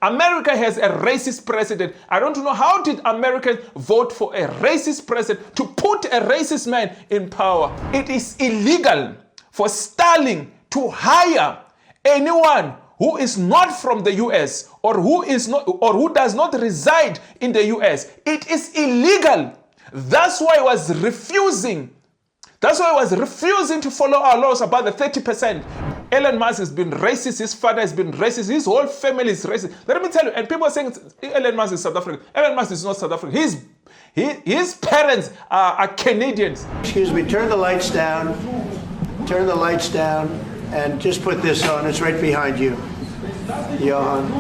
America has a racist president. I don't know how did Americans vote for a racist president to put a racist man in power. It is illegal for Stalin to hire anyone who is not from the US or who does not reside in the US. It is illegal. That's why I was refusing to follow our laws about the 30%. Elon Musk has been racist, his father has been racist, his whole family is racist. Let me tell you, and people are saying Elon Musk is South African. Elon Musk is not South African. His parents are Canadians. Excuse me, turn the lights down, and just put this on. It's right behind you, Johan.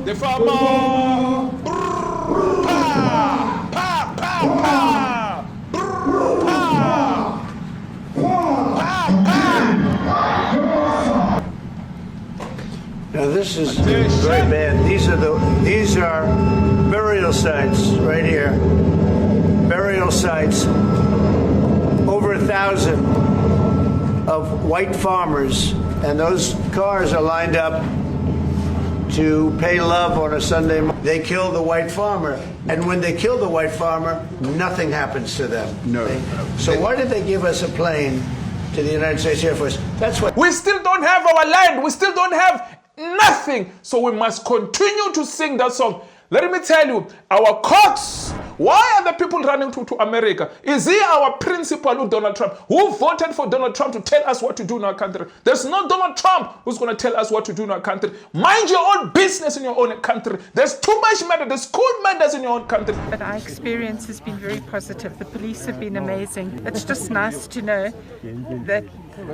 The farmer. Pa, pa, pa, pa. Now this is very bad. These are burial sites right here. Burial sites. Over 1,000 of white farmers, and those cars are lined up to pay love on a Sunday morning. They kill the white farmer, and when they kill the white farmer, nothing happens to them. No. So why did they give us a plane to the United States Air Force? That's what. We still don't have our land. We still don't have nothing. So we must continue to sing that song. Let me tell you, our courts, why are the people running to America? Is he our principal, Donald Trump, who voted for Donald Trump to tell us what to do in our country? There's no Donald Trump who's going to tell us what to do in our country. Mind your own business in your own country. There's too much matter. There's cool matters in your own country. But our experience has been very positive. The police have been amazing. It's just nice to know that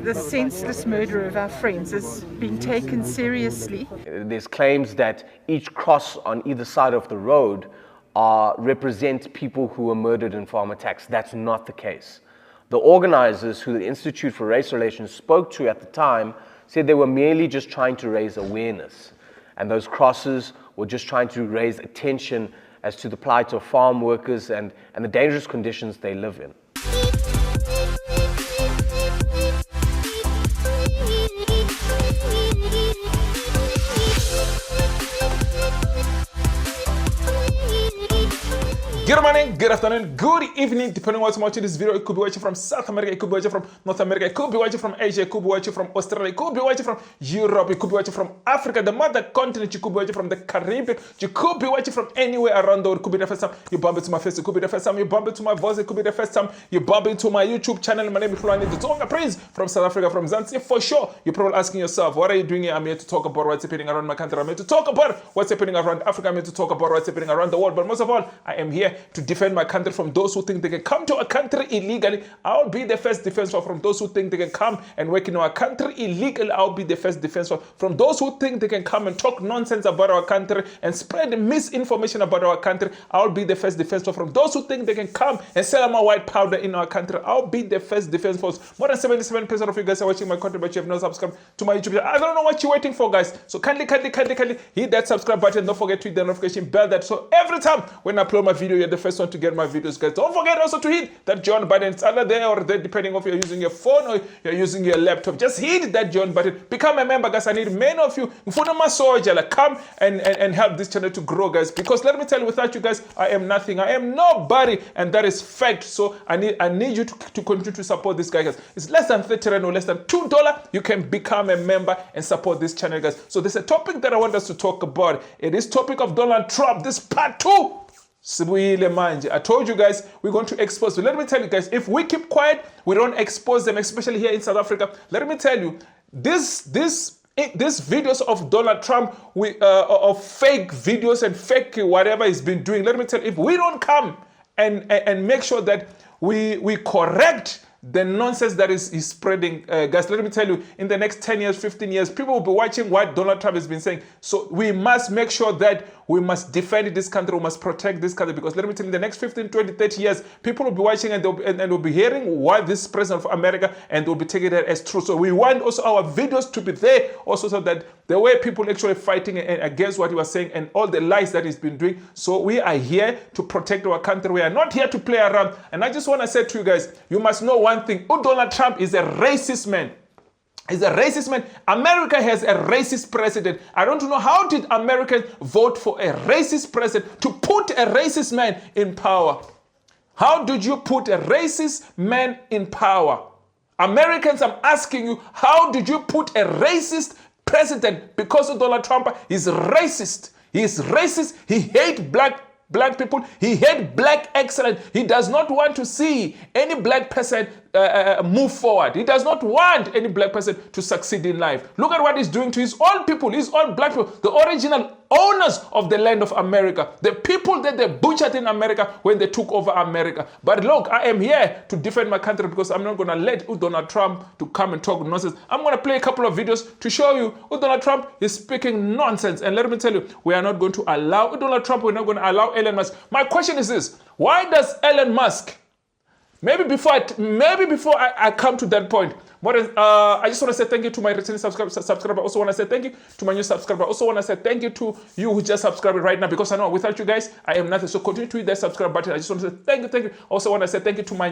the senseless murder of our friends is being taken seriously. There's claims that each cross on either side of the road represent people who were murdered in farm attacks. That's not the case. The organizers who the Institute for Race Relations spoke to at the time said they were merely just trying to raise awareness. And those crosses were just trying to raise attention as to the plight of farm workers and the dangerous conditions they live in. Good morning, good afternoon, good evening, depending on what's watching this video. It could be watching from South America, it could be watching from North America, it could be watching from Asia, it could be watching from Australia, it could be watching from Europe, it could be watching from Africa, the mother continent, you could be watching from the Caribbean, you could be watching from anywhere around the world. It could be the first time you bump into my face, it could be the first time you bump into my voice, it could be the first time you bump into my YouTube channel. My name is Hlulani, the Tsonga Prince from South Africa, from Zanzibar. For sure, you're probably asking yourself, what are you doing here? I'm here to talk about what's happening around my country. I'm here to talk about what's happening around Africa. I'm here to talk about what's happening around the world. But most of all, I am here to defend my country from those who think they can come to our country illegally. I'll be the first defense from those who think they can come and work in our country illegally. I'll be the first defense from those who think they can come and talk nonsense about our country and spread misinformation about our country. I'll be the first defense from those who think they can come and sell my white powder in our country. I'll be the first defense force. More than 77% of you guys are watching my content, but you have not subscribed to my YouTube channel. I don't know what you're waiting for, guys. So kindly hit that subscribe button. Don't forget to hit the notification bell, that so every time when I upload my video, you're the first one to get my videos, guys. Don't forget also to hit that join button. It's either there or there, depending if you're using your phone or you're using your laptop. Just hit that join button. Become a member, guys. I need many of you. Come and help this channel to grow, guys. Because let me tell you, without you guys, I am nothing. I am nobody, and that is fact. So I need you to continue to support this guy, guys. It's less than 30 Rand or less than $2. You can become a member and support this channel, guys. So there's a topic that I want us to talk about. It is topic of Donald Trump. This part 2. I told you guys we're going to expose. So let me tell you guys, if we keep quiet, we don't expose them, especially here in South Africa. Let me tell you, these videos of Donald Trump, of fake videos and fake whatever he's been doing. Let me tell you, if we don't come and make sure that we correct the nonsense that is spreading, guys, let me tell you, in the next 10 years, 15 years, people will be watching what Donald Trump has been saying. So we must make sure that we must defend this country, we must protect this country, because let me tell you, in the next 15, 20, 30 years, people will be watching and they'll be hearing what this president of America, and they'll be taking it as true. So we want also our videos to be there, also so that the way people actually fighting against what he was saying and all the lies that he's been doing. So we are here to protect our country. We are not here to play around. And I just want to say to you guys, you must know one thing. Donald Trump is a racist man. He's a racist man. America has a racist president. I don't know how did Americans vote for a racist president to put a racist man in power. How did you put a racist man in power? Americans, I'm asking you, how did you put a racist president? Because of Donald Trump is racist. He is racist. He hates black people. He hates black excellence. He does not want to see any black person move forward. He does not want any black person to succeed in life. Look at what he's doing to his own people, his own black people, the original owners of the land of America, the people that they butchered in America when they took over America. But look, I am here to defend my country because I'm not going to let Donald Trump to come and talk nonsense. I'm going to play a couple of videos to show you Donald Trump is speaking nonsense. And let me tell you, we are not going to allow Donald Trump, we're not going to allow Elon Musk. My question is this: why does Elon Musk, maybe before I come to that point, I just want to say thank you to my returning subscriber. Also want to say thank you to my new subscriber. Also want to say thank you to you who just subscribed right now, because I know without you guys I am nothing. So continue to hit that subscribe button. I just want to say thank you. Also want to say thank you to my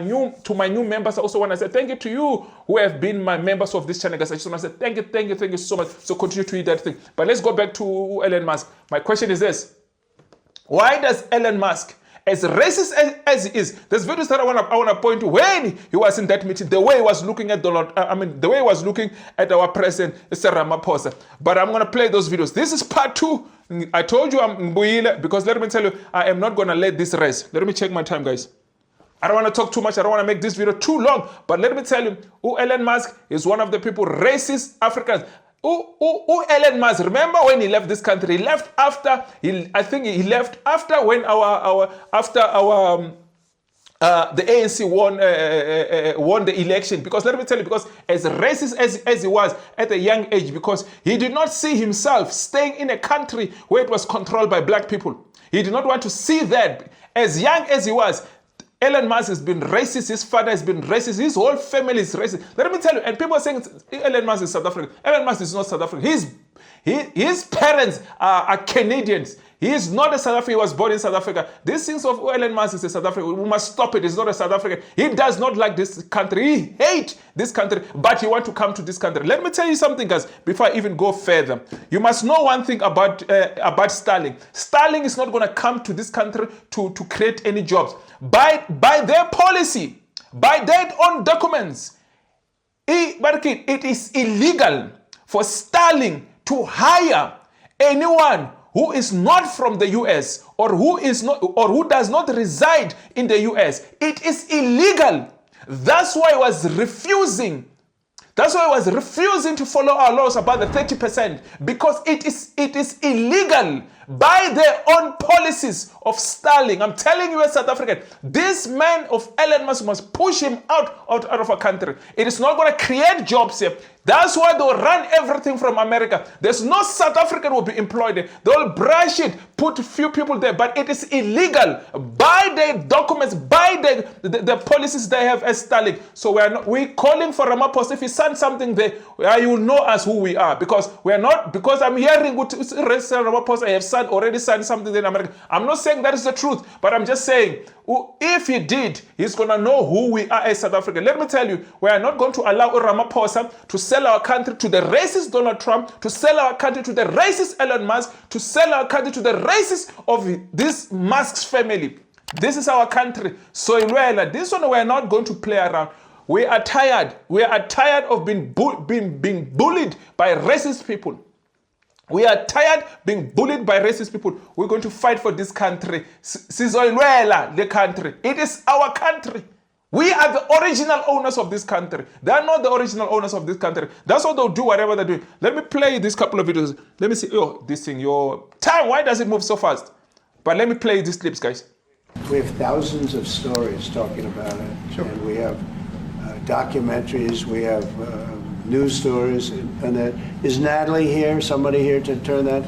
new members. I also want to say thank you to you who have been my members of this channel, guys. I just want to say thank you so much. So continue to hit that thing. But let's go back to Elon Musk. My question is this: why does Elon Musk, as racist as he is, there's videos that I want to point to when he was in that meeting, the way he was looking at the way he was looking at our president, Mr. Ramaphosa. But I'm going to play those videos. This is part 2. I told you I'm Mbuyile, because let me tell you, I am not going to let this rest. Let me check my time, guys. I don't want to talk too much. I don't want to make this video too long. But let me tell you, Elon Musk is one of the people, racist Africans. Elon Musk, remember when he left this country? He left after, I think he left after when the ANC won the election. Because let me tell you, because as racist as he was at a young age, because he did not see himself staying in a country where it was controlled by black people. He did not want to see that. As young as he was, Elon Musk has been racist. His father has been racist. His whole family is racist. Let me tell you, and people are saying Elon Musk is South African. Elon Musk is not South African. His parents are Canadians. He is not a South African. He was born in South Africa. These things of Elon Musk is a South African. We must stop it. He's not a South African. He does not like this country. He hates this country, but he wants to come to this country. Let me tell you something, guys, before I even go further. You must know one thing about Starlink. Starlink is not going to come to this country to create any jobs. By their policy, by their own documents, it is illegal for Starlink to hire anyone who is not from the US or who does not reside in the US. It is illegal. That's why I was refusing to follow our laws about the 30%, because it is illegal by their own policies of Starlink. I'm telling you, as South African, this man of Elon Musk must push him out of our country. It is not going to create jobs here. That's why they'll run everything from America. There's no South African will be employed there. They'll brush it, put a few people there, but it is illegal by their documents, by the policies they have as Starlink. So we're calling for Ramaphosa. If he signs something there, you will know us who we are, because because I'm hearing Ramaphosa have already signed something there in America. I'm not saying that is the truth, but I'm just saying, if he did, he's going to know who we are as South Africa. Let me tell you, we are not going to allow Ramaphosa to sell our country to the racist Donald Trump, to sell our country to the racist Elon Musk, to sell our country to the racist of this Musk's family. This is our country. So this one we are not going to play around. We are tired. We are tired of being bullied by racist people. We are tired being bullied by racist people. We're going to fight for this country. The country. It is our country. We are the original owners of this country. They are not the original owners of this country. That's why they'll do whatever they're doing. Let me play this couple of videos. Let me see. This thing, your time. Why does it move so fast? But let me play these clips, guys. We have thousands of stories talking about it. Sure. And we have documentaries. We have news stories, and that is Natalie here. Somebody here to turn that.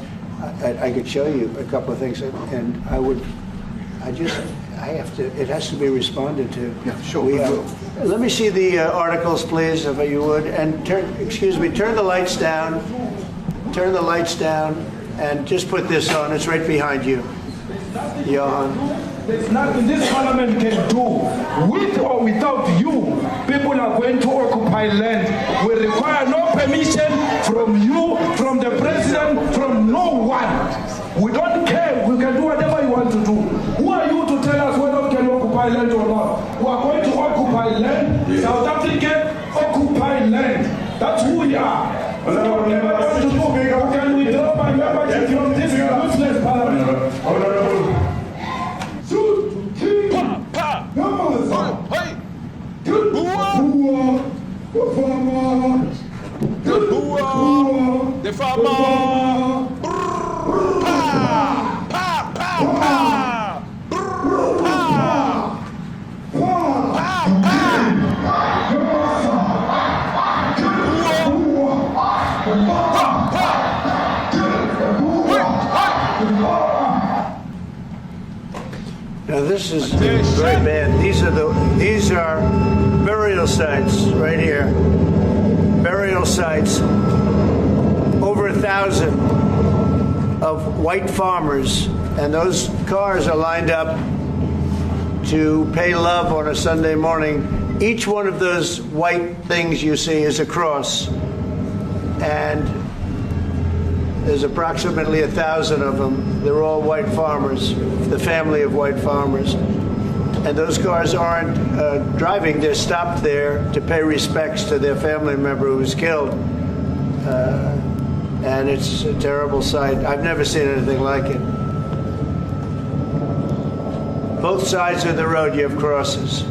I could show you a couple of things, and I have to. It has to be responded to. Yeah, sure. Let me see the articles, please, if you would. And turn the lights down. Turn the lights down, and just put this on. It's right behind you, Johan. There's nothing this parliament can do. With or without you, people are going to occupy land. We require no permission from you, from the president, from no one. We don't care. We can do whatever you want to do. Who are you to tell us whether we can occupy land or not? We are going to occupy land. South Africa, occupy land. That's who we are. Whatever we want to do, can we drop my membership from this useless parliament? The farmer. Now this is very bad. These are burial sites right here. Burial sites. Over 1,000 of white farmers, and those cars are lined up to pay love on a Sunday morning. Each one of those white things you see is a cross, and there's approximately 1,000 of them. They're all white farmers, the family of white farmers. And those cars aren't driving, they're stopped there to pay respects to their family member who was killed. And it's a terrible sight. I've never seen anything like it. Both sides of the road you have crosses.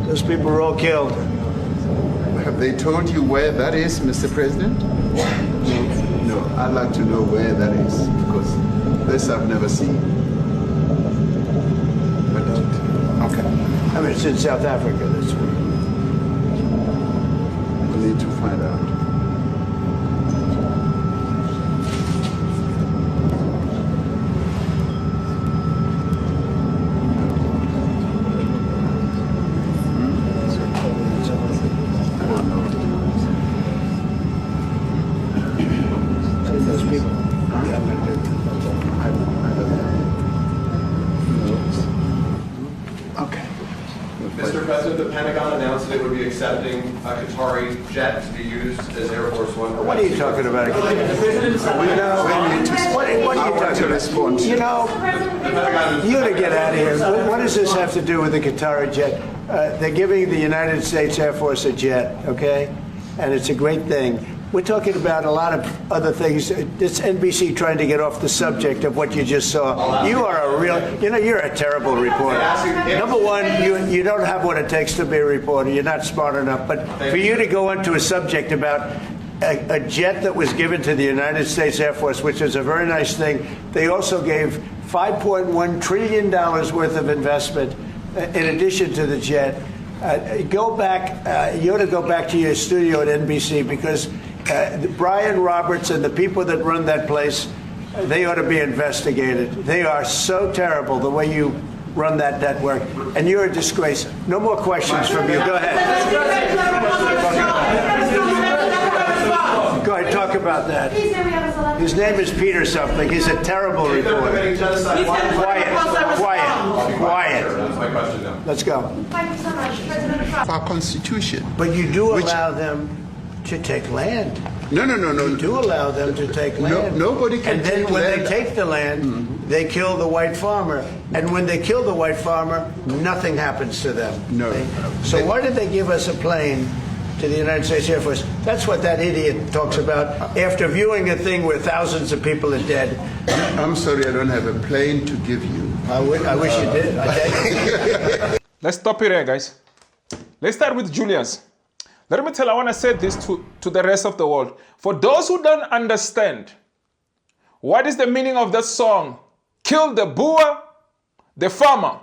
Those people were all killed. Have they told you where that is, Mr. President? No, I'd like to know where that is, because this I've never seen. But, okay. I mean, it's in South Africa, that's where. We'll need to find out. Mr. President, the Pentagon announced it would be accepting a Qatari jet to be used as Air Force One. What are you talking about? What are you talking about? You know, you ought to get out of here. What does this have to do with the Qatari jet? They're giving the United States Air Force a jet, okay? And it's a great thing. We're talking about a lot of other things. It's NBC trying to get off the subject of what you just saw. You are a real, you know, you're a terrible reporter. Number one, you don't have what it takes to be a reporter. You're not smart enough. But for you to go into a subject about a jet that was given to the United States Air Force, which is a very nice thing, they also gave $5.1 trillion worth of investment in addition to the jet. Go back, you ought to go back to your studio at NBC, because Brian Roberts and the people that run that place, they ought to be investigated. They are so terrible the way you run that network, and you're a disgrace. No more questions from you. Go ahead. Go ahead, talk about that. His name is Peter something. He's a terrible reporter. Quiet. That's my question now. Let's go. Thank you so much, President Trump. Our Constitution. But you do allow them to take land. No. You do allow them to take land. Nobody can And then take when land. they take the land, they kill the white farmer. And when they kill the white farmer, nothing happens to them. No. So why did they give us a plane to the United States Air Force? That's what that idiot talks about after viewing a thing where thousands of people are dead. I'm sorry, I don't have a plane to give you. I wish you did. Let's stop it here, guys. Let's start with Julius. Let me tell, I want to say this to the rest of the world. For those who don't understand, what is the meaning of that song? Kill the Boer, the farmer.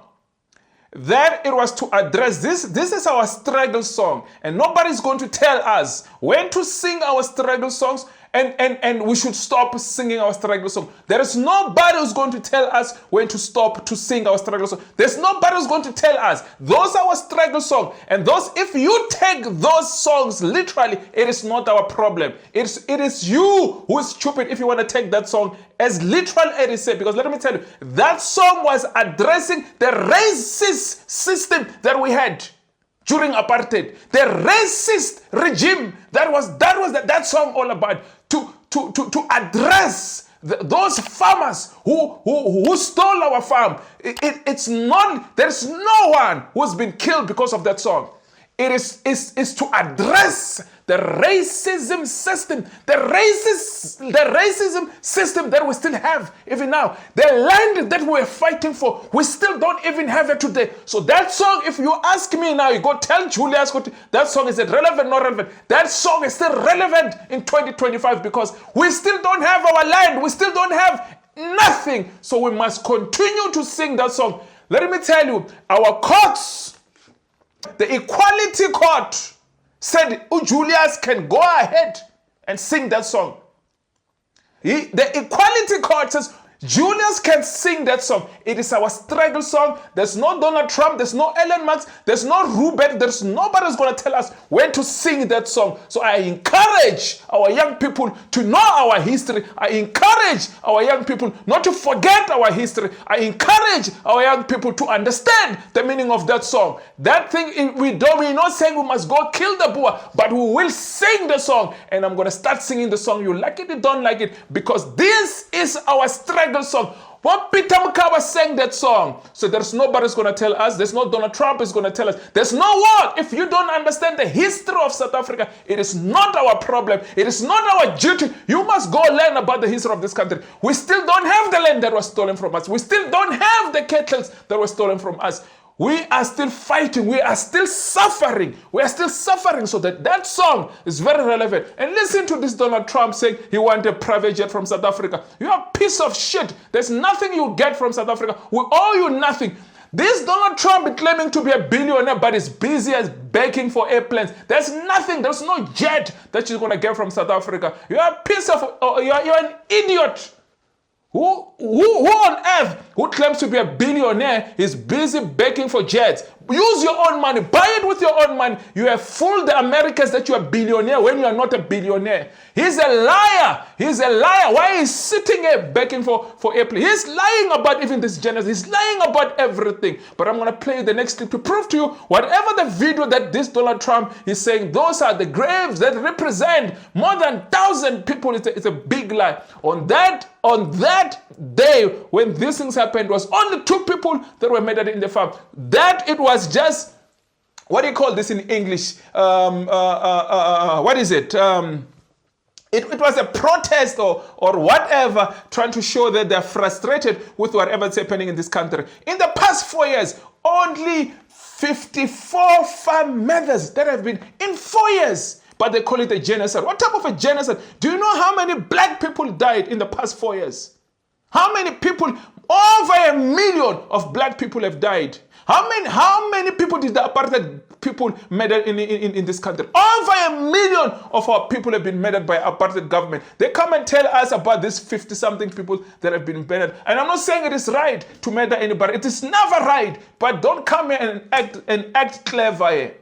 That it was to address this. This is our struggle song. And nobody's going to tell us when to sing our struggle songs and we should stop singing our struggle song. There is nobody who's going to tell us when to stop to sing our struggle song. There's nobody who's going to tell us those are our struggle song. And those, if you take those songs literally, it is not our problem. It is you who is stupid if you want to take that song as literal as it said. Because let me tell you, that song was addressing the racist system that we had during apartheid, the racist regime. That was that song all about, to address those farmers who stole our farm. It's not, there's no one who's been killed because of that song. It is to address the racism system, the racism system that we still have even now. The land that we're fighting for, we still don't even have it today. So that song, if you ask me now, you go tell Julius, that song, is it relevant, not relevant? That song is still relevant in 2025 because we still don't have our land. We still don't have nothing. So we must continue to sing that song. Let me tell you, our courts, the Equality Court said Julius can go ahead and sing that song. The Equality Court says Julius can sing that song. It is our struggle song. There's no Donald Trump. There's no Elon Musk. There's no Ruben. There's nobody who's going to tell us when to sing that song. So I encourage our young people to know our history. I encourage our young people not to forget our history. I encourage our young people to understand the meaning of that song. That thing, we're not saying we must go kill the Boer, but we will sing the song. And I'm going to start singing the song. You like it, you don't like it, because this is our struggle song. What Peter Makawa sang that song. So there's nobody who's going to tell us. There's no Donald Trump is going to tell us. There's no one. If you don't understand the history of South Africa, it is not our problem. It is not our duty. You must go learn about the history of this country. We still don't have the land that was stolen from us. We still don't have the cattle that were stolen from us. We are still fighting. We are still suffering. We are still suffering. So that song is very relevant. And listen to this Donald Trump saying he wants a private jet from South Africa. You're a piece of shit. There's nothing you get from South Africa. We owe you nothing. This Donald Trump is claiming to be a billionaire, but is busy as begging for airplanes. There's nothing. There's no jet that you're going to get from South Africa. You're a piece of, you're an idiot. Who on earth who claims to be a billionaire is busy begging for jets? Use your own money. Buy it with your own money. You have fooled the Americans that you're a billionaire when you are not a billionaire. He's a liar. He's a liar. Why is he sitting here begging for airplane? He's lying about even this genocide. He's lying about everything. But I'm going to play the next clip to prove to you whatever the video that this Donald Trump is saying, those are the graves that represent more than 1,000 people. It's a big lie. On that day when these things happened, was only 2 people that were murdered in the farm. That it was just, what do you call this in English? What is it? It was a protest or whatever, trying to show that they're frustrated with whatever is happening in this country. In the past 4 years, only 54 farm murders that have been in 4 years. But they call it a genocide. What type of a genocide? Do you know how many black people died in the past 4 years? How many people? Over 1 million of black people have died. How many people did the apartheid people murder in this country? Over 1 million of our people have been murdered by apartheid government. They come and tell us about these 50-something people that have been murdered. And I'm not saying it is right to murder anybody. It is never right. But don't come here and act clever here.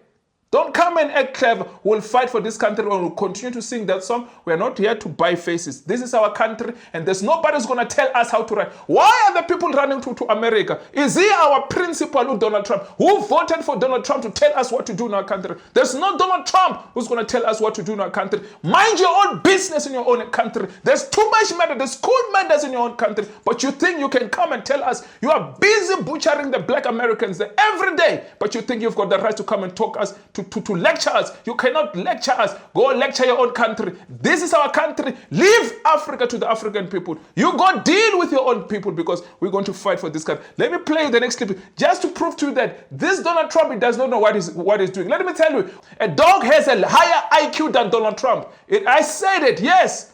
Don't come and act clever. We'll fight for this country and we'll continue to sing that song. We're not here to buy faces. This is our country and there's nobody who's going to tell us how to run. Why are the people running to America? Is he our principal, Donald Trump? Who voted for Donald Trump to tell us what to do in our country? There's no Donald Trump who's going to tell us what to do in our country. Mind your own business in your own country. There's too much murder. There's school murders in your own country. But you think you can come and tell us you are busy butchering the black Americans every day. But you think you've got the right to come and talk us to lecture us. You cannot lecture us. Go lecture your own country. This is our country. Leave Africa to the African people. You go deal with your own people because we're going to fight for this country. Let me play the next clip just to prove to you that this Donald Trump, he does not know what he's doing. Let me tell you, a dog has a higher IQ than Donald Trump. I said it, yes.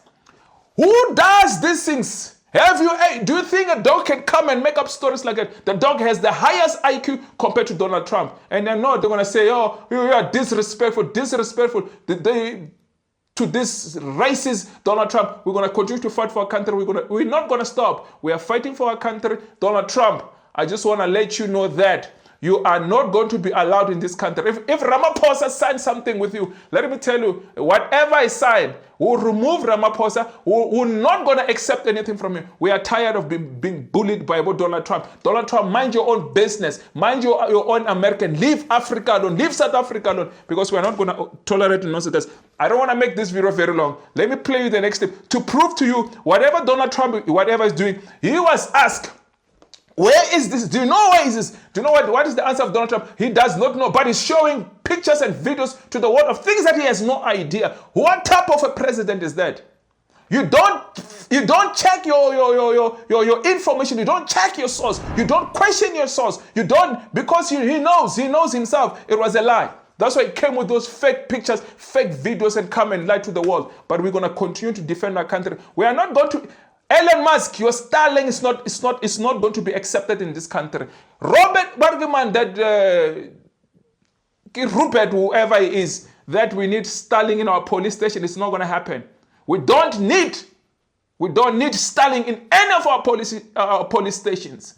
Who does these things? Do you think a dog can come and make up stories like that? The dog has the highest IQ compared to Donald Trump. And I know they're going to say, oh, you are disrespectful. 20 to this racist Donald Trump. We're going to continue to fight for our country. We're not going to stop. We are fighting for our country. Donald Trump, I just want to let you know that you are not going to be allowed in this country. If Ramaphosa signs something with you, let me tell you, whatever I sign, we'll remove Ramaphosa. We're not going to accept anything from you. We are tired of being bullied by Donald Trump. Donald Trump, mind your own business. Mind your own American. Leave Africa alone. Leave South Africa alone. Because we're not going to tolerate nonsense. I don't want to make this video very long. Let me play you the next clip to prove to you whatever Donald Trump, whatever is doing, he was asked, where is this? Do you know where is this? Do you know what is the answer of Donald Trump? He does not know, but he's showing pictures and videos to the world of things that he has no idea. What type of a president is that? You don't check your information. You don't check your source. You don't question your source. You don't, because he knows himself it was a lie. That's why he came with those fake pictures, fake videos, and come and lie to the world. But we're going to continue to defend our country. We are not going to. Elon Musk, your Starlink is not going to be accepted in this country. Robert Bergman, that Rupert, whoever he is, that we need Starlink in our police station, it's not going to happen. We don't need Starlink in any of our police stations.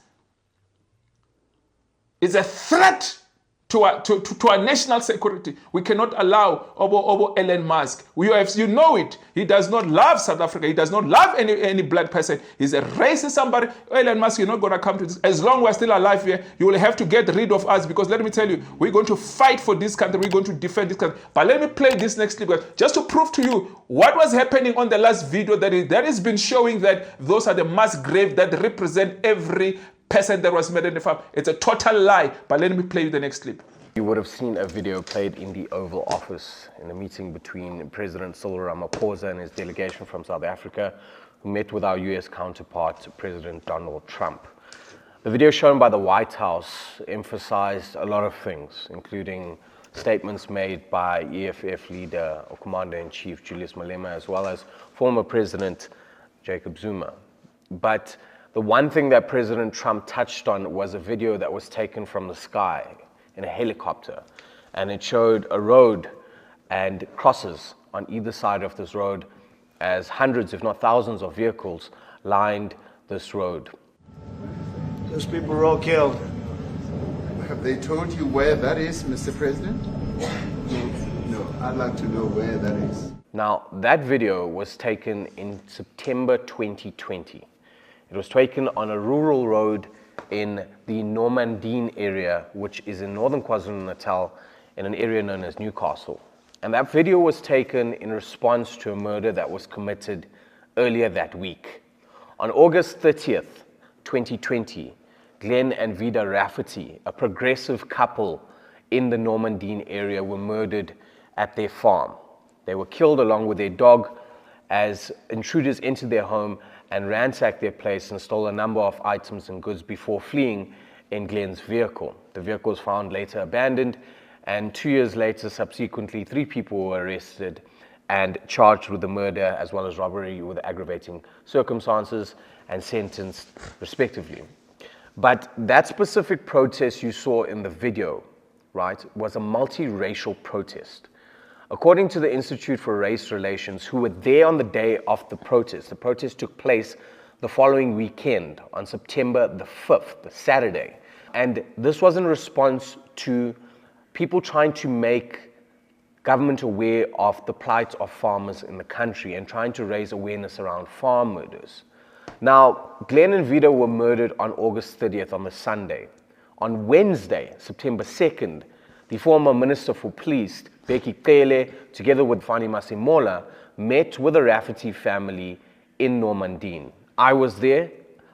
It's a threat to our national security. We cannot allow Obo Elon Musk. You know it. He does not love South Africa. He does not love any black person. He's a racist somebody. Elon Musk, you're not going to come to this. As long as we're still alive here, you will have to get rid of us, because let me tell you, we're going to fight for this country. We're going to defend this country. But let me play this next clip just to prove to you what was happening on the last video that has been showing that those are the mass graves that represent every person that was murdered in the farm. It's a total lie. But let me play you the next clip. You would have seen a video played in the Oval Office in a meeting between President Cyril Ramaphosa and his delegation from South Africa, who met with our US counterpart, President Donald Trump. The video shown by the White House emphasized a lot of things, including statements made by EFF leader or Commander-in-Chief Julius Malema, as well as former President Jacob Zuma. But the one thing that President Trump touched on was a video that was taken from the sky in a helicopter, and it showed a road and crosses on either side of this road as hundreds, if not thousands, of vehicles lined this road. Those people were all killed. Have they told you where that is, Mr. President? No, I'd like to know where that is. Now, that video was taken in September 2020. It was taken on a rural road in the Normandin area, which is in northern KwaZulu-Natal, in an area known as Newcastle. And that video was taken in response to a murder that was committed earlier that week. On August 30th, 2020, Glenn and Vida Rafferty, a progressive couple in the Normandin area, were murdered at their farm. They were killed along with their dog as intruders entered their home and ransacked their place and stole a number of items and goods before fleeing in Glenn's vehicle. The vehicle was found later abandoned, and 2 years later, subsequently, 3 people were arrested and charged with the murder as well as robbery with aggravating circumstances and sentenced respectively. But that specific protest you saw in the video, right, was a multiracial protest. According to the Institute for Race Relations, who were there on the day of the protest took place the following weekend on September the 5th, the Saturday. And this was in response to people trying to make government aware of the plight of farmers in the country and trying to raise awareness around farm murders. Now, Glenn and Vida were murdered on August 30th, on the Sunday. On Wednesday, September 2nd, the former Minister for Police, Becky Cele, together with Fani Masimola, met with the Rafferty family in Normandin. I was there.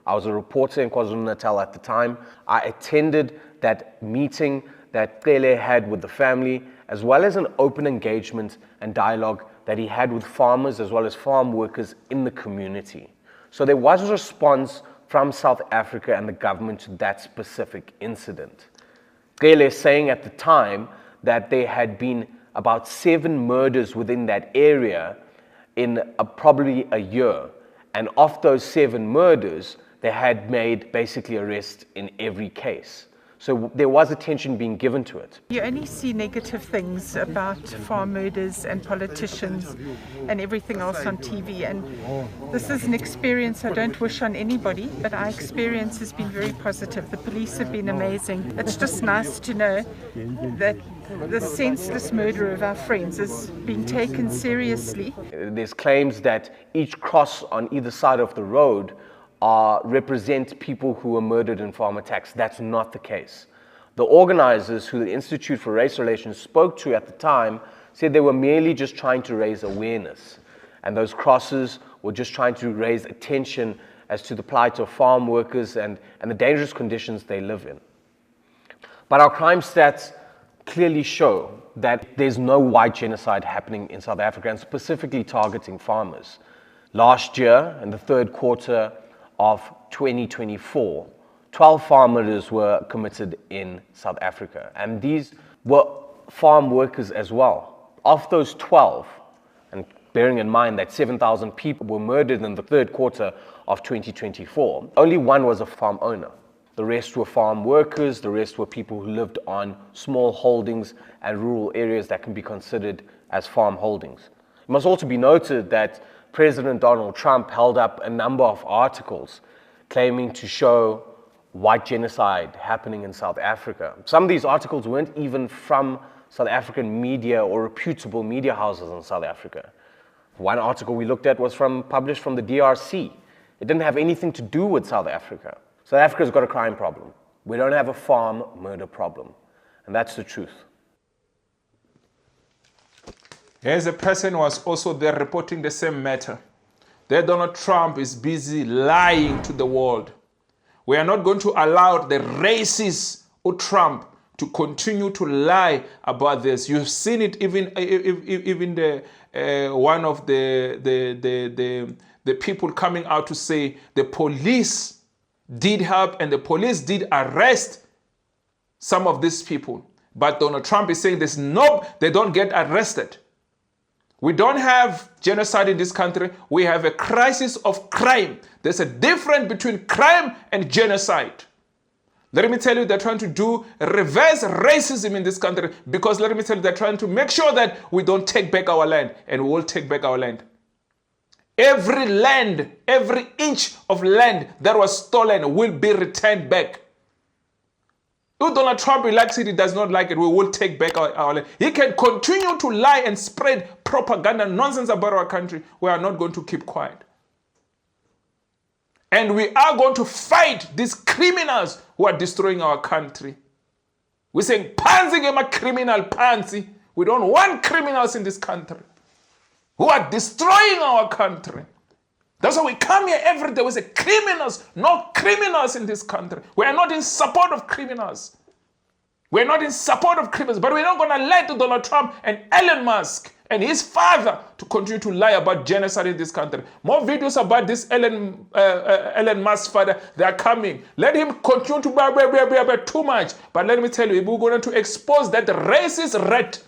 I was a reporter in KwaZulu-Natal at the time. I attended that meeting that Cele had with the family, as well as an open engagement and dialogue that he had with farmers as well as farm workers in the community. So there was a response from South Africa and the government to that specific incident. Cele saying at the time that there had been about 7 murders within that area in probably a year. And of those 7 murders, they had made basically arrests in every case. So there was attention being given to it. You only see negative things about farm murders and politicians and everything else on TV. And this is an experience I don't wish on anybody, but our experience has been very positive. The police have been amazing. It's just nice to know that the senseless murder of our friends is being taken seriously. There's claims that each cross on either side of the road represent people who were murdered in farm attacks. That's not the case. The organizers who the Institute for Race Relations spoke to at the time said they were merely just trying to raise awareness. And those crosses were just trying to raise attention as to the plight of farm workers and the dangerous conditions they live in. But our crime stats clearly show that there's no white genocide happening in South Africa, and specifically targeting farmers. Last year, in the third quarter of 2024, 12 farm murders were committed in South Africa, and these were farm workers as well. Of those 12, and bearing in mind that 7,000 people were murdered in the third quarter of 2024, only one was a farm owner. The rest were farm workers, the rest were people who lived on small holdings and rural areas that can be considered as farm holdings. It must also be noted that President Donald Trump held up a number of articles claiming to show white genocide happening in South Africa. Some of these articles weren't even from South African media or reputable media houses in South Africa. One article we looked at was published from the DRC. It didn't have anything to do with South Africa. South Africa's got a crime problem. We don't have a farm murder problem. And that's the truth. Here's a person who was also there reporting the same matter. That Donald Trump is busy lying to the world. We are not going to allow the racist Trump to continue to lie about this. You've seen it even one of the people coming out to say the police did help and the police did arrest some of these people. But Donald Trump is saying they don't get arrested. We don't have genocide in this country. We have a crisis of crime. There's a difference between crime and genocide. Let me tell you, they're trying to do reverse racism in this country because let me tell you, they're trying to make sure that we don't take back our land, and we will take back our land. Every land, every inch of land that was stolen will be returned back. If Donald Trump likes it, he does not like it, we will take back our land. He can continue to lie and spread propaganda, nonsense about our country. We are not going to keep quiet. And we are going to fight these criminals who are destroying our country. We're saying, Panzi gema criminal, Panzi. We don't want criminals in this country who are destroying our country. That's why we come here every day. We say criminals, no criminals in this country. We are not in support of criminals. We're not in support of criminals, but we're not going to let Donald Trump and Elon Musk and his father to continue to lie about genocide in this country. More videos about this Elon Musk's father, they are coming. Let him continue to blah too much. But let me tell you, we're going to expose that racist rat.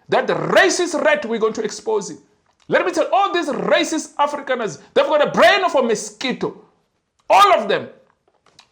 That racist rat, we're going to expose it. Let me tell you, all these racist Afrikaners, they've got a brain of a mosquito. All of them.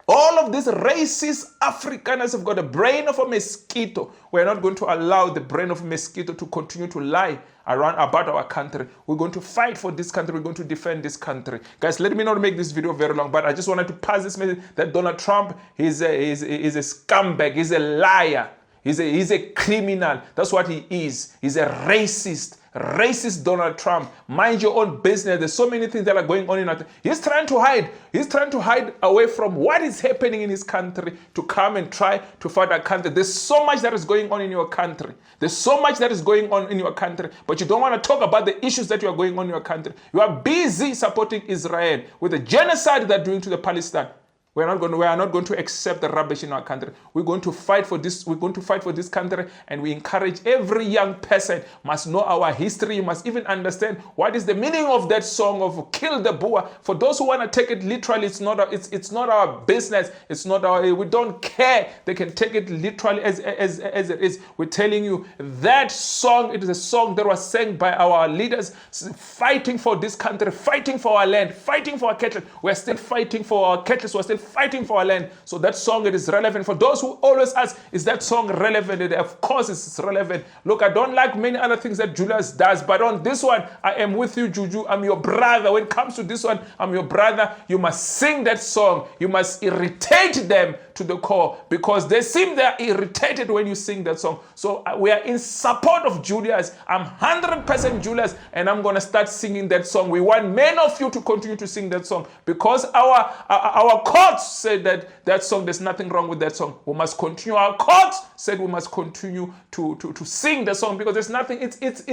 All of these racist Afrikaners have got a brain of a mosquito. We're not going to allow the brain of a mosquito to continue to lie around about our country. We're going to fight for this country. We're going to defend this country. Guys, let me not make this video very long, but I just wanted to pass this message that Donald Trump is a scumbag. He's a liar. He's a criminal. That's what he is. He's a racist. Racist Donald Trump. Mind your own business. There's so many things that are going on in our. He's trying to hide. He's trying to hide away from what is happening in his country to come and try to fight our country. There's so much that is going on in your country. There's so much that is going on in your country, but you don't want to talk about the issues that you are going on in your country. You are busy supporting Israel with the genocide they're doing to the Palestine. We are not going to accept the rubbish in our country. We're going to fight for this. We're going to fight for this country, and we encourage every young person must know our history. You must even understand what is the meaning of that song of "Kill the Boer." For those who want to take it literally, it's not our business. It's not our. We don't care. They can take it literally as it is. We're telling you that song. It is a song that was sang by our leaders, fighting for this country, fighting for our land, fighting for our cattle. We're still fighting for our cattle. We're still fighting for our land. So that song, it is relevant. For those who always ask, is that song relevant? Of course it's relevant. Look, I don't like many other things that Julius does, but on this one, I am with you, Juju. I'm your brother. When it comes to this one, I'm your brother. You must sing that song. You must irritate them to the core, because they seem they're irritated when you sing that song. So we are in support of Julius. I'm 100% Julius, and I'm going to start singing that song. We want many of you to continue to sing that song, because our courts said that song, there's nothing wrong with that song. We must continue. Our courts said we must continue to sing the song, because there's nothing. This is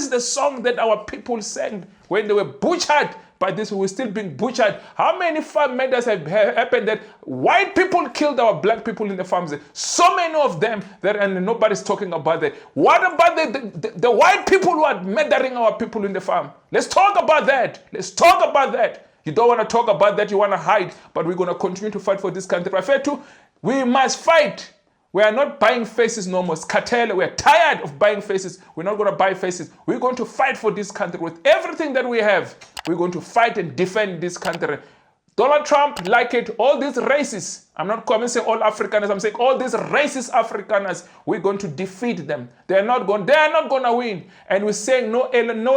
the song that our people sang when they were butchered. By this, we're still being butchered. How many farm murders have happened that white people killed our black people in the farms? So many of them, and nobody's talking about that. What about the white people who are murdering our people in the farm? Let's talk about that. Let's talk about that. You don't want to talk about that. You want to hide. But we're going to continue to fight for this country. We must fight. We are not buying faces no more. Cartel, we're tired of buying faces. We're not going to buy faces. We're going to fight for this country with everything that we have. We're going to fight and defend this country. Donald Trump, like it, all these racists, I'm not saying all Afrikaners, I'm saying all these racist Afrikaners, we're going to defeat them. They are not going to win. And we're saying no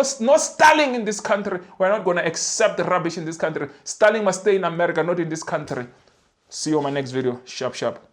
Stalin in this country. We're not going to accept the rubbish in this country. Stalin must stay in America, not in this country. See you on my next video. Sharp, sharp.